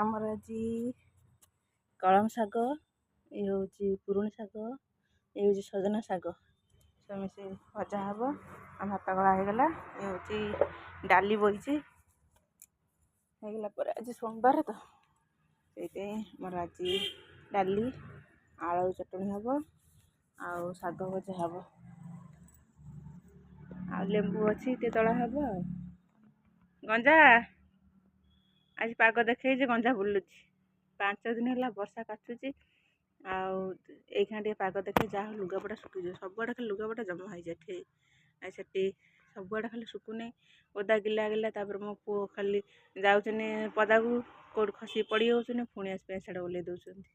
ଆମର ଆଜି କଳମ ଶାଗ, ଇଏ ହେଉଛି ପୁରୁଣି ଶାଗ, ଇଏ ହେଉଛି ସଜନା ଶାଗ, ସବୁ ମିଶି ଭଜା ହେବ। ଆଉ ଭାତ ଗଳା ହେଇଗଲା। ଇଏ ହେଉଛି ଡାଲି ବଇଛି ହେଇଗଲା ପରେ ଆଜି ସୋମବାର ତ ସେଇଥିପାଇଁ ମୋର ଆଜି ଡାଲି, ଆଳୁ ଚଟଣି ହେବ ଆଉ ଶାଗ ଭଜା ହେବ ଆଉ ଲେମ୍ବୁ ଅଛି ଟିକେ ଦଳା ହେବ। ଆଉ ଗଞ୍ଜା ଆଜି ପାଗ ଦେଖେଇଛି, ଗଞ୍ଜା ବୁଲୁଛି। 5 ଦିନ ହେଲା ବର୍ଷା କାଚୁଛି ଆଉ ଏଇখাଣା ଟିକେ ପାଗ ଦେଖେଇ ଯାହା ଲୁଗାପଟା ଶୁଖିଯିବ। ସବୁଆଡ଼େ ଖାଲି ଲୁଗାପଟା ଜମା ହେଇଯାଏ ଏଠି ଆଉ ସେଠି ସବୁଆଡ଼େ ଖାଲି ଶୁଖୁନି, ଓଦା ଗିଲା ଗିଲା। ତାପରେ ମୋ ପୁଅ ଖାଲି ଯାଉଛନ୍ତି ପଦାକୁ, କେଉଁଠି ଖସି ପଡ଼ି ଯାଉଛନ୍ତି, ପୁଣି ଆସି ପାଇଁ ସେଟା ଓହ୍ଲେଇ ଦେଉଛନ୍ତି।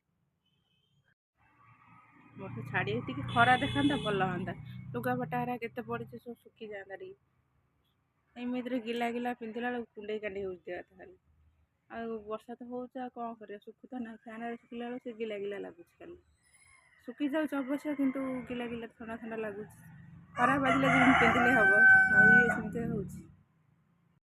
ବର୍ଷା ଛାଡ଼ି ଟିକେ ଖରା ଦେଖାନ୍ତା ଭଲ ହୁଅନ୍ତା, ଲୁଗାପଟା ହେରା କେତେ ପଡ଼ିଛି ସବୁ ଶୁଖିଯାଆନ୍ତା ଟିକେ। ଏମିତିରେ ଗିଲା ଗିଲା ପିନ୍ଧିଲା ବେଳକୁ କୁଣ୍ଡେଇ କାଣ୍ଡେଇ ହେଉଛି ଦେହ ହାତ ଖାଲି। ଆଉ ବର୍ଷା ତ ହେଉଛି, ଆଉ କ'ଣ କରିବା, ଶୁଖୁ ତ ନା। ଫ୍ୟାନ୍ରେ ଶୁଖିଲା ବେଳକୁ ସେ ଗିଲା ଗିଲା ଲାଗୁଛି ଖାଲି। ଶୁଖିଯାଉଛି ଅବଶ୍ୟ, କିନ୍ତୁ ଗିଲା ଗିଲା ଥଣ୍ଡା ଥଣ୍ଡା ଲାଗୁଛି। ଖରାପ ବାଜିଲେ ଯେମିତି ପିନ୍ଧିଲେ ହେବ, ଆଉ ଇଏ ସେମିତି ହେଉଛି।